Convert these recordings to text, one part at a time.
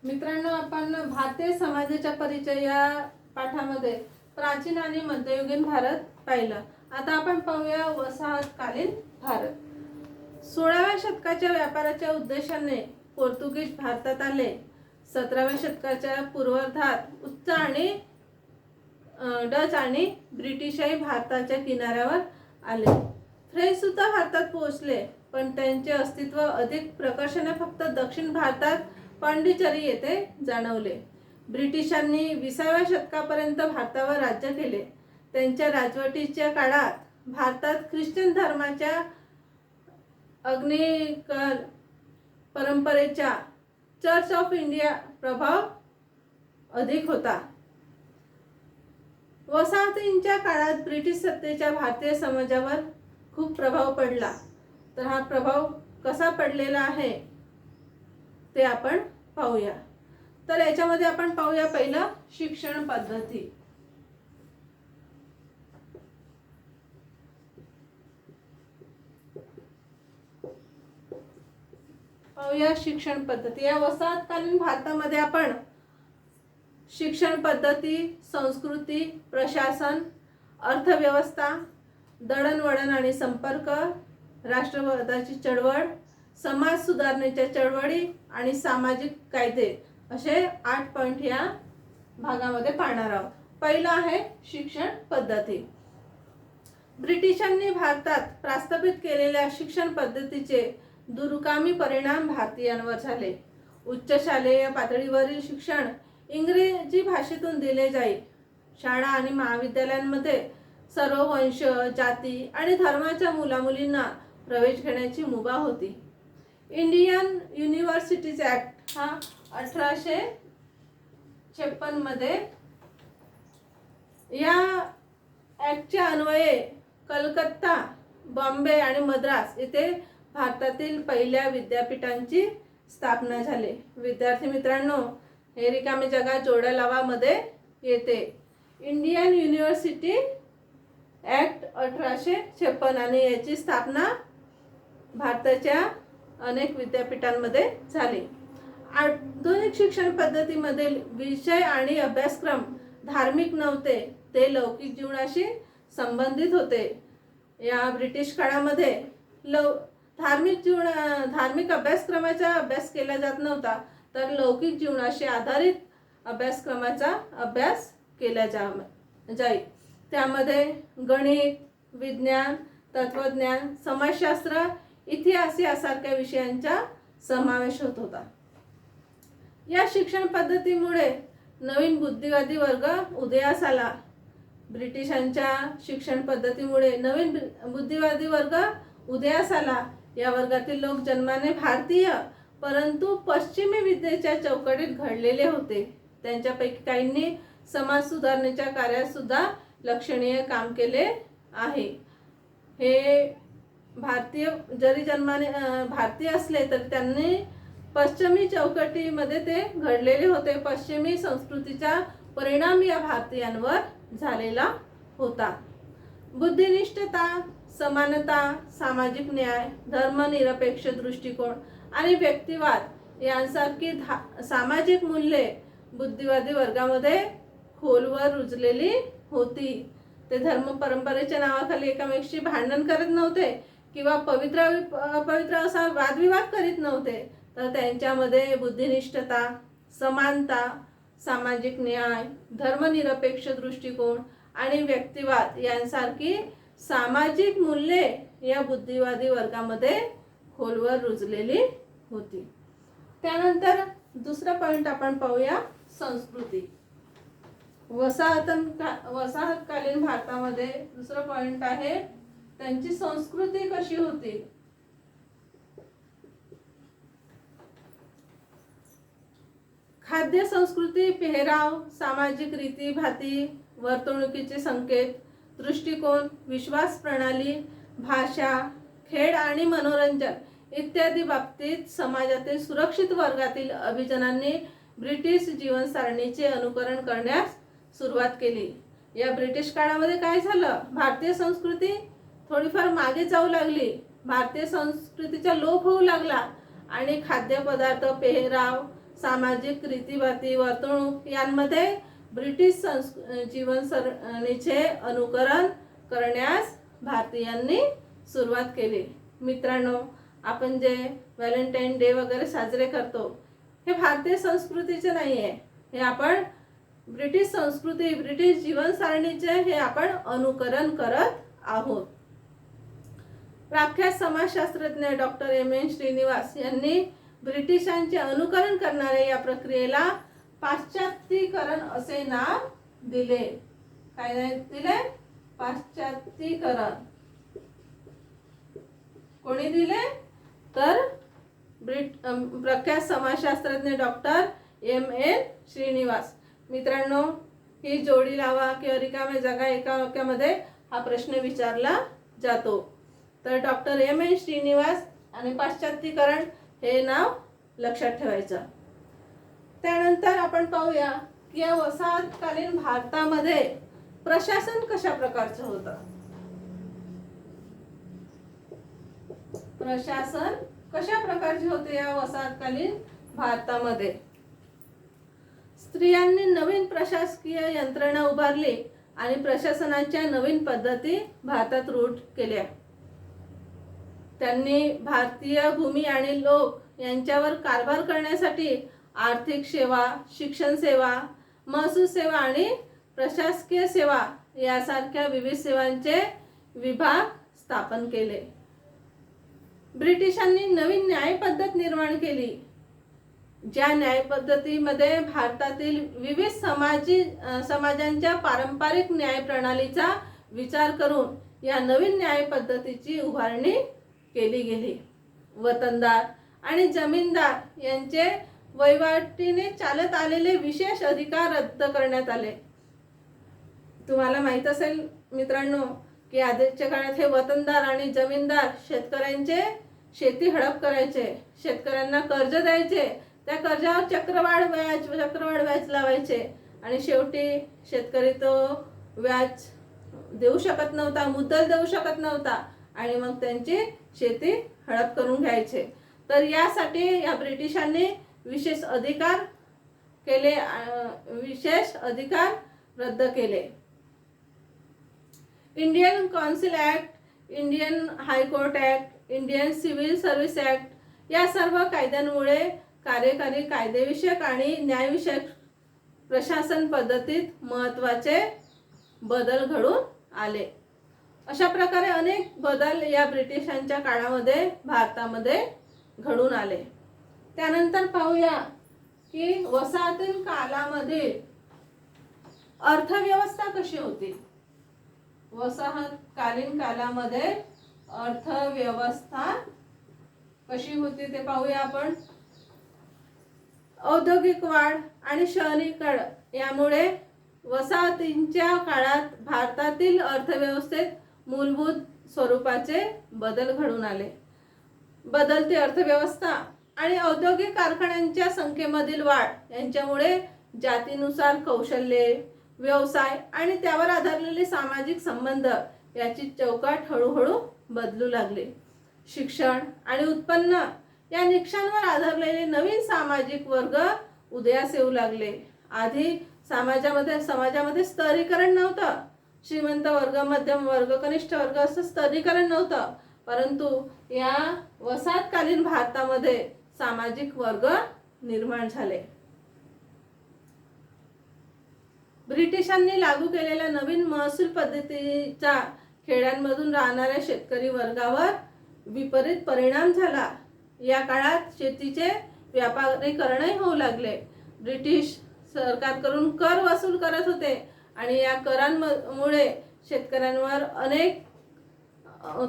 मित्रांनो, आपण भारतीय समाजाच्या परिचय या पाठामध्ये प्राचीन आणि मध्ययुगीन भारत पाहिलं. आता आपण पाहूया वसाहतकालीन भारत. 16व्या शतकाच्या व्यापाराच्या उद्देशाने पोर्तुगीज भारतात आले. 17व्या शतकाच्या पूर्वार्धात उच्च आणि डच आणि ब्रिटिशही भारताच्या किनाऱ्यावर आले. फ्रेंच सुद्धा भारतात पोहोचले, पण त्यांचे अस्तित्व अधिक प्रकर्षाने फक्त दक्षिण भारतात पांडिचेरी येथे जाणवले. ब्रिटिशांनी 20व्या शतकापर्यंत भारतावर राज्य केले. त्यांच्या राजवटीच्या काळात भारतात ख्रिश्चन धर्माच्या अग्निकल परंपरेचा चर्च ऑफ इंडिया प्रभाव अधिक होता. वसाहतींच्या काळात ब्रिटिश सत्तेचा भारतीय समाजावर खूप प्रभाव पडला. तर हा प्रभाव कसा पडलेला आहे ते आपण पाहूया. तर याच्यामध्ये आपण पाहूया पहिलं शिक्षण पद्धती. पाहूया शिक्षण पद्धती. या वसाहतकालीन भारतामध्ये आपण शिक्षण पद्धती, संस्कृती, प्रशासन, अर्थव्यवस्था, दळणवळण आणि संपर्क, राष्ट्रवादाची चळवळ, समाज सुधारणेच्या चळवळी आणि सामाजिक कायदे असे 8 पॉइंट या भागामध्ये पाहणार आहोत. पहिला आहे शिक्षण पद्धती. ब्रिटिशांनी भारतात प्रस्थापित केलेल्या शिक्षण पद्धतीचे दूरगामी परिणाम भारतीयांवर झाले. उच्च शालेय पातळीवरील शिक्षण इंग्रजी भाषेतून दिले जाई. शाळा आणि महाविद्यालयांमध्ये सर्व वंश, जाती आणि धर्माच्या मुलामुलींना प्रवेश घेण्याची मुभा होती. इंडियन युनिव्हर्सिटीज ॲक्ट हा 1856 मध्ये या ॲक्टच्या अन्वये कलकत्ता, बॉम्बे आणि मद्रास येथे भारतातील पहिल्या विद्यापीठांची स्थापना झाली. विद्यार्थी मित्रांनो, हे रिकामी जागा जोड्या लावा मध्ये येते. इंडियन युनिव्हर्सिटी ॲक्ट 1856 आणि याची स्थापना भारताच्या अनेक विद्यापीठांमध्ये झाली. आधुनिक शिक्षण पद्धतीमधील विषय आणि अभ्यासक्रम धार्मिक नव्हते, ते लौकिक जीवनाशी संबंधित होते. या ब्रिटिश काळामध्ये धार्मिक अभ्यासक्रमाचा अभ्यास केला जात नव्हता, तर लौकिक जीवनाशी आधारित अभ्यासक्रमाचा अभ्यास केला जाई. त्यामध्ये गणित, विज्ञान, तत्वज्ञान, समाजशास्त्र, इतिहास यासारख्या विषयांचा समावेश होत होता. या शिक्षण पद्धतीमुळे नवीन बुद्धिवादी वर्ग उदयास आला. ब्रिटिशांच्या शिक्षण पद्धतीमुळे नवीन बुद्धिवादी वर्ग उदयास आला. या वर्गातील लोक जन्माने भारतीय, परंतु पश्चिमी विद्येच्या चौकटीत घडलेले होते. त्यांच्यापैकी काहींनी समाज सुधारणेच्या कार्यात सुद्धा लक्षणीय काम केले आहे. हे भारतीय जरी जन्माने भारतीय असले तरी त्यांनी पश्चिमी चौकटीमध्ये ते घडलेले होते. पश्चिमी संस्कृतीचा परिणाम या भारतीयांवर झालेला होता. बुद्धिनिष्ठता, समानता, सामाजिक न्याय, धर्मनिरपेक्ष दृष्टिकोन आणि व्यक्तिवाद यांसारखी सामाजिक मूल्ये बुद्धिवादी वर्गामध्ये खोलवर रुजलेली होती. ते धर्म परंपरेच्या नावाखाली एकमेकांशी भांडण करत नव्हते किंवा पवित्र असा वादविवाद करीत नव्हते, तर त्यांच्यामध्ये बुद्धिनिष्ठता, समानता, सामाजिक न्याय, धर्मनिरपेक्ष दृष्टिकोन आणि व्यक्तिवाद यांसारखी सामाजिक मूल्ये या बुद्धिवादी वर्गामध्ये खोलवर रुजलेली होती. त्यानंतर दुसरा पॉइंट आपण पाहूया संस्कृती. वसाहतकालीन भारतामध्ये दुसरा पॉइंट आहे त्यांची संस्कृती कशी होती. खाद्य संस्कृती, पेहराव, सामाजिक रीतीभाती, वर्तणुकीचे संकेत, दृष्टिकोन, विश्वास प्रणाली, भाषा, खेळ आणि मनोरंजन इत्यादी बाबतीत समाजातील सुरक्षित वर्गातील अभिजनांनी ब्रिटिश जीवनसरणीचे अनुकरण करण्यास सुरुवात केली. या ब्रिटिश काळामध्ये काय झालं, भारतीय संस्कृती थोडीफार मागे जाऊ लागली. भारतीय संस्कृतीचा लोप होऊ लागला आणि खाद्यपदार्थ, पेहराव, सामाजिक रीतीभाती, वर्तणूक यांमध्ये ब्रिटिश जीवनसरणीचे अनुकरण करण्यास भारतीयांनी सुरुवात केली. मित्रांनो, आपण जे व्हॅलेंटाईन डे वगैरे साजरे करतो हे भारतीय संस्कृतीचे नाही आहे. हे आपण ब्रिटिश संस्कृती, ब्रिटिश जीवनसरणीचे हे आपण अनुकरण करत आहोत. प्रख्यात समाजशास्त्रज्ञ डॉक्टर एम.एन. श्रीनिवास यांनी ब्रिटिशांचे अनुकरण करणाऱ्या या प्रक्रियेला पाश्चात्तीकरण असे नाव दिले. काय दिले? पाश्चात्तीकरण. कोणी दिले? तर प्रख्यात समाजशास्त्रज्ञ डॉक्टर एम.एन. श्रीनिवास. मित्रांनो, ही जोडी लावा किंवा रिकाम्या जागा एका वाक्यामध्ये हा प्रश्न विचारला जातो. तर डॉक्टर एम.एन. श्रीनिवास आणि पाश्चात्तीकरण हे नाव लक्षात ठेवायचं. त्यानंतर आपण पाहूया की या वसाहतकालीन भारतामध्ये प्रशासन कशा प्रकारचं होतं. प्रशासन कशा प्रकारचे होते या वसाहतकालीन भारतामध्ये. स्त्रियांनी नवीन प्रशासकीय यंत्रणा उभारली आणि प्रशासनाच्या नवीन पद्धती भारतात रूढ केल्या. त्यांनी भारतीय भूमी आणि लोक यांच्यावर कारभार करण्यासाठी आर्थिक सेवा, शिक्षण सेवा, महसूल सेवा आणि प्रशासकीय सेवा यासारख्या विविध सेवांचे विभाग स्थापन केले. ब्रिटिशांनी नवीन न्याय पद्धत निर्माण केली. ज्या न्याय पद्धतीमध्ये भारतातील विविध समाजांच्या पारंपरिक न्याय प्रणालीचा विचार करून या नवीन न्याय पद्धतीची उभारणी केली गेली. वतनदार आणि जमीनदार यांचे वहिवाटीने चालत आलेले विशेष अधिकार रद्द करण्यात आले. तुम्हाला माहित असेल मित्रांनो की आधीच्या काळात हे वतनदार आणि जमीनदार शेतकऱ्यांचे शेती हडप करायचे, शेतकऱ्यांना कर्ज द्यायचे, त्या कर्जावर चक्रवाढ व्याज लावायचे आणि शेवटी शेतकरी तो व्याज देऊ शकत नव्हता, मुद्दल देऊ शकत नव्हता आणि मग त्यांची शेती हडप करून घ्यायचे. तर यासाठी या ब्रिटिशांनी विशेष अधिकार रद्द केले. Indian council act, Indian high court act, Indian civil service act या सर्व कायद्यांमुळे कार्यकारी कायदेविषयक आणि न्यायविषयक प्रशासन पद्धतीत महत्त्वाचे बदल घडून आले. अशा प्रकारे अनेक बदल या ब्रिटिशांच्या काळामध्ये भारतामध्ये घडून आले. त्यानंतर पाहूया की वसाहतीन कालामध्ये अर्थव्यवस्था कशी होती. वसाहतकालीन कालामध्ये अर्थव्यवस्था कशी होती ते पाहूया आपण. औद्योगिक वाढ आणि शहरीकरण यामुळे वसाहतींच्या काळात भारतातील अर्थव्यवस्थेत मूलभूत स्वरूपाचे बदल घडून आले. बदलती अर्थव्यवस्था आणि औद्योगिक कारखान्यांच्या संख्येमधील वाढ यांच्यामुळे जातीनुसार कौशल्ये, व्यवसाय आणि त्यावर आधारलेले सामाजिक संबंध याची चौकट हळूहळू बदलू लागली. शिक्षण आणि उत्पन्न या निकषांवर आधारलेले नवीन सामाजिक वर्ग उदयास येऊ लागले. आधी समाजामध्ये स्तरीकरण नव्हतं. श्रीमंत वर्ग, मध्यम वर्ग, कनिष्ठ वर्ग असं स्तरीकरण नव्हतं. परंतु या वसाहतकालीन भारतामध्ये सामाजिक वर्ग निर्माण झाले. ब्रिटिशांनी लागू केलेल्या नवीन महसूल पद्धतीचा खेड्यांमधून राहणाऱ्या शेतकरी वर्गावर विपरीत परिणाम झाला. या काळात शेतीचे व्यापारीकरणही होऊ लागले. ब्रिटिश सरकारकडून कर वसूल करत होते आणि या करांमुळे शेतकऱ्यांवर अनेक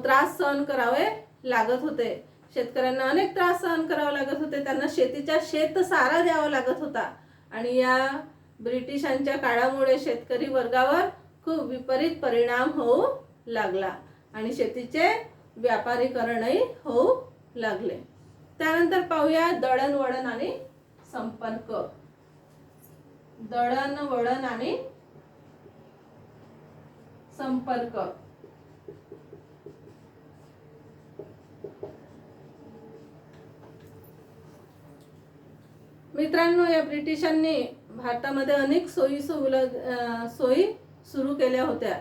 त्रास सहन करावे लागत होते. शेतकऱ्यांना अनेक त्रास सहन करावे लागत होते. त्यांना शेतीचा शेतसारा द्यावा लागत होता आणि या ब्रिटिशांच्या काळामुळे शेतकरी वर्गावर खूप विपरीत परिणाम होऊ लागला आणि शेतीचे व्यापारीकरणही होऊ लागले. त्यानंतर पाहूया दळणवळण आणि संपर्क. दळणवळण आणि संपर्क. मित्रांनो, या ब्रिटिशांनी भारतामध्ये अनेक सोयी सुरू केल्या होत्या.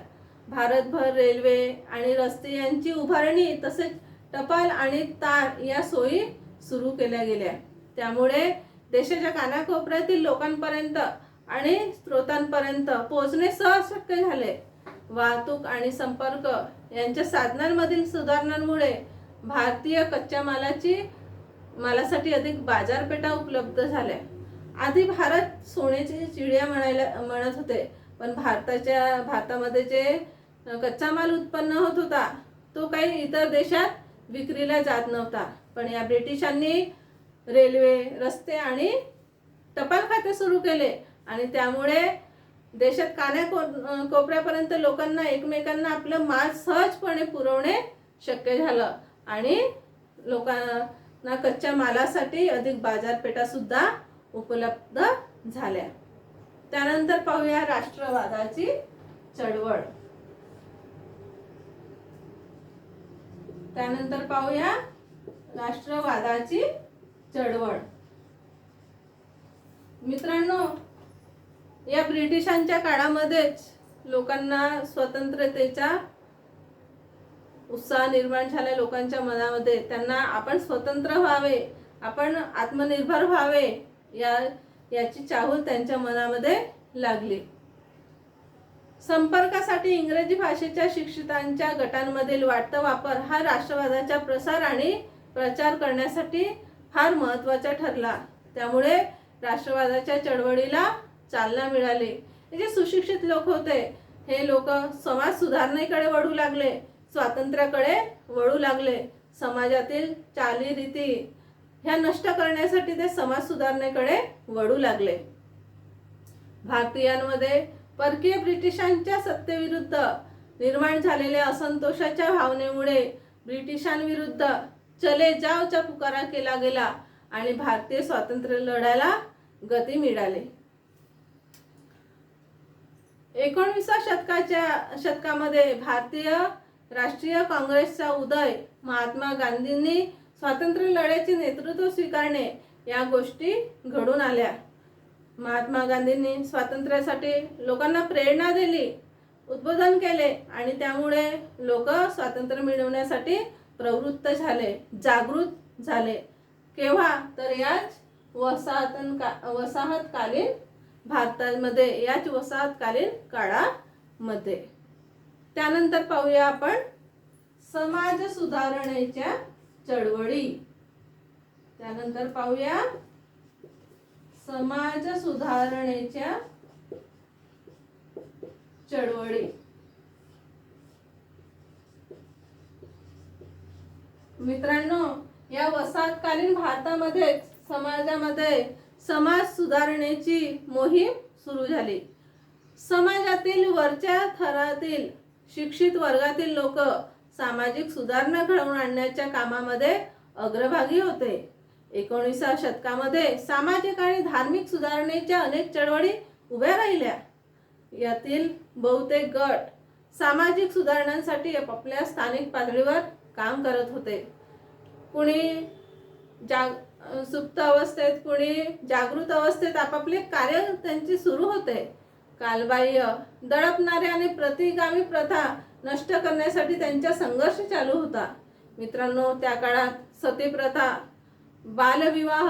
भारतभर रेल्वे आणि रस्ते यांची उभारणी, तसेच टपाल आणि तार या सोयी सुरू केल्या गेल्या. त्यामुळे देशाच्या कानाकोपऱ्यातील लोकांपर्यंत आणि स्त्रोतांपर्यंत पोहोचणे सहज शक्य झाले. वाहतूक आणि संपर्क यांच्या साधनांमधील सुधारणांमुळे भारतीय कच्च्या मालासाठी अधिक बाजारपेठा उपलब्ध झाल्या. आधी भारत सोन्याची चिडिया म्हणत होते, पण भारतामध्ये जे कच्चा माल उत्पन्न होत होता तो काही इतर देशात विक्रीला जात नव्हता. पण या ब्रिटिशांनी रेल्वे, रस्ते आणि टपाल खाते सुरू केले आणि त्यामुळे देशात कानाकोपऱ्यापर्यंत लोकांना एकमेकांना आपलं माल सहजपणे पुरवणे शक्य झालं आणि लोकांना कच्च्या मालासाठी अधिक बाजारपेठा सुद्धा उपलब्ध झाल्या. त्यानंतर पाहूया राष्ट्रवादाची चळवळ. मित्रांनो, या ब्रिटिशांच्या काळामध्येच लोकांना स्वतंत्रतेचा उत्साह निर्माण झाला. लोकांच्या मनामध्ये त्यांना आपण स्वतंत्र व्हावे, आपण आत्मनिर्भर व्हावे याची चाहूल त्यांच्या मनामध्ये लागली. संपर्कासाठी इंग्रजी भाषेच्या शिक्षितांच्या गटांमधील वाढता वापर हा राष्ट्रवादाचा प्रसार आणि प्रचार करण्यासाठी फार महत्त्वाचा ठरला. त्यामुळे राष्ट्रवादाच्या चळवळीला चालना मिळाली. जे सुशिक्षित लोक होते हे लोक समाज सुधारणेकडे वळू लागले, स्वातंत्र्याकडे वळू लागले. समाजातील चालीरीती ह्या नष्ट करण्यासाठी ते समाज सुधारणेकडे वळू लागले. भारतीयांमध्ये परकीय ब्रिटिशांच्या सत्तेविरुद्ध निर्माण झालेल्या असंतोषाच्या भावनेमुळे ब्रिटिशांविरुद्ध चले जावचा पुकारा केला गेला आणि भारतीय स्वातंत्र्य लढ्याला गती मिळाली. 19व्या शतकामध्ये भारतीय राष्ट्रीय काँग्रेसचा उदय, महात्मा गांधींनी स्वातंत्र्य लढ्याचे नेतृत्व स्वीकारणे या गोष्टी घडून आल्या. महात्मा गांधींनी स्वातंत्र्यासाठी लोकांना प्रेरणा दिली, उद्बोधन केले आणि त्यामुळे लोक स्वातंत्र्य मिळवण्यासाठी प्रवृत्त झाले, जागृत झाले. केव्हा तर याच वसाहतकालीन भारतामध्ये, याच वसाहतकालीन काळामध्ये. त्यानंतर पाहूया आपण समाज सुधारणेच्या चळवळी. मित्रांनो, या वसाहतकालीन भारतामध्ये समाजामध्ये समाज सुधारणेची मोहीम सुरू झाली. समाजातील वरच्या थरातील शिक्षित वर्गातील लोक सामाजिक सुधारणा घडवून आणण्याच्या कामामध्ये अग्रभागी होते. 19व्या शतकामध्ये सामाजिक आणि धार्मिक सुधारणेच्या अनेक चळवळी उभ्या राहिल्या. यातील बहुतेक गट सामाजिक सुधारणांसाठी आपापल्या स्थानिक पातळीवर काम करत होते. कुणी सुप्त अवस्थेत, कुणी जागृत अवस्थेत आपापले कार्य त्यांचे सुरू होते. कालबाह्य, दडपणारे आणि प्रतिगामी प्रथा नष्ट करण्यासाठी त्यांचा संघर्ष चालू होता. मित्रांनो, त्या काळात सतीप्रथा, बालविवाह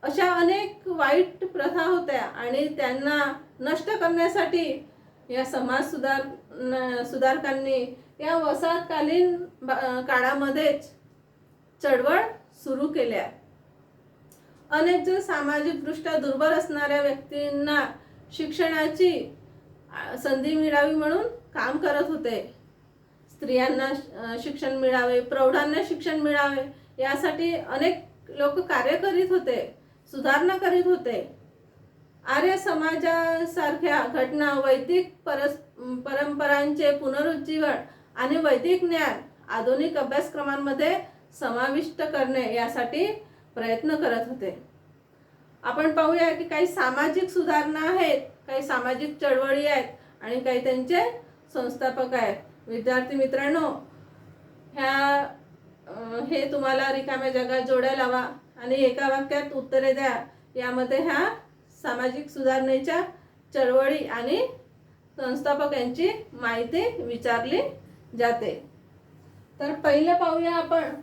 अशा अनेक वाईट प्रथा होत्या आणि त्यांना नष्ट करण्यासाठी या समाज सुधारकांनी या वसाहतकालीन काळामध्येच चळवळ सुरू केल्या. अनेक जण सामाजिकदृष्ट्या दुर्बल असणाऱ्या व्यक्तींना शिक्षणाची संधी मिळावी म्हणून काम करत होते. स्त्रियांना शिक्षण मिळावे, प्रौढांना शिक्षण मिळावे यासाठी अनेक लोक कार्य करीत होते, सुधारणा करीत होते. आर्य समाजासारख्या घटना, वैदिक परंपरांचे पुनरुज्जीवन आणि वैदिक ज्ञान आधुनिक अभ्यासक्रमांमध्ये समाविष्ट करणे यासाठी प्रयत्न करत होते. आपण पाहूया की काही सामाजिक सुधारणा आहेत, काही सामाजिक चळवळी आहेत आणि काही त्यांचे संस्थापक आहेत. विद्यार्थी मित्रांनो, हे तुम्हाला रिकाम्या जागा जोड्या लावा आणि एका वाक्यात उत्तरे द्या यामध्ये ह्या सामाजिक सुधारणेच्या चळवळी आणि संस्थापक यांची माहिती विचारली जाते. तर पहिले पाहूया आपण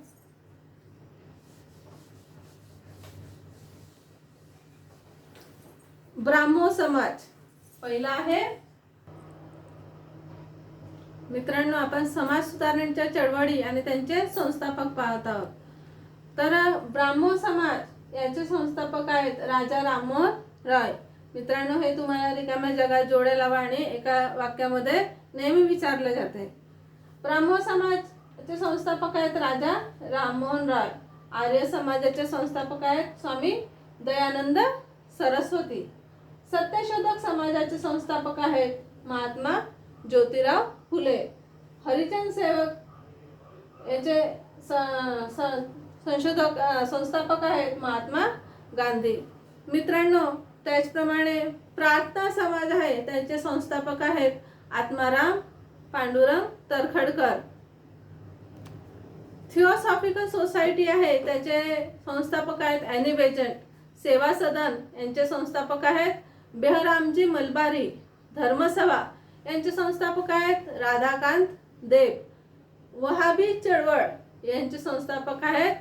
ब्राह्मो समाज. पहिला आहे मित्रांनो, आपण समाज सुधारणेच्या चळवळी आणि त्यांचे संस्थापक पाहत आहोत. तर ब्राह्मो समाज याचे संस्थापक आहेत राजा राममोहन रॉय. मित्रांनो, हे तुम्हाला रिकाम्या जगात जोड्या लावा आणि एका वाक्यामध्ये नेहमी विचारले जाते. ब्राह्मो समाजचे संस्थापक आहेत राजा राममोहन रॉय. आर्य समाजाचे संस्थापक आहेत स्वामी दयानंद सरस्वती. सत्यशोधक समाजाचे संस्थापक आहेत महात्मा ज्योतिराव फुले. हरिजन सेवक याचे संस्थापक आहेत महात्मा गांधी. मित्रांनो, त्याचप्रमाणे प्रार्थना समाज आहे त्याचे संस्थापक आहेत आत्माराम पांडुरंग तरखडकर. थिओसॉफिकल सोसायटी आहे त्याचे संस्थापक आहेत ॲनी बेजंट. सेवा सदन यांचे संस्थापक आहेत बेहरामजी मलबारी. धर्मसभा यांचे संस्थापक आहेत राधाकांत देव. वहाबी चळवळ यांचे संस्थापक आहेत